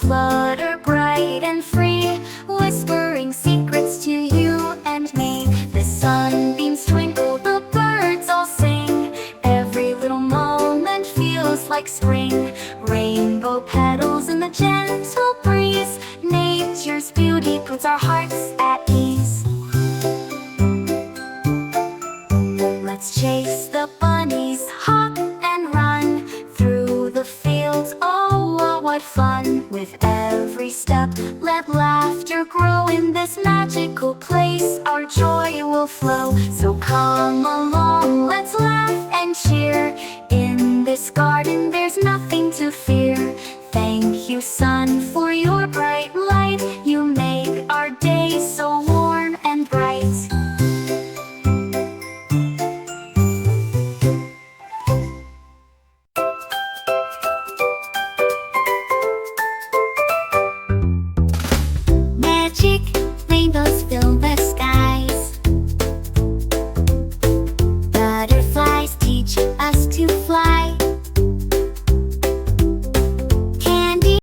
flutter bright and free, whispering secrets to you and me. The sunbeams twinkle, the birds all sing. Every little moment feels like spring. Rainbow petals in the gentle breeze. Nature's beauty puts our hearts at ease. Let's chase the bunnies, hop and run through the fields. Oh, what fun! With every step, let laughter grow. In this magical place, our joy will flow. So come along, let's laugh and cheer. In this garden, there's nothing to fear. Thank you, sun, for your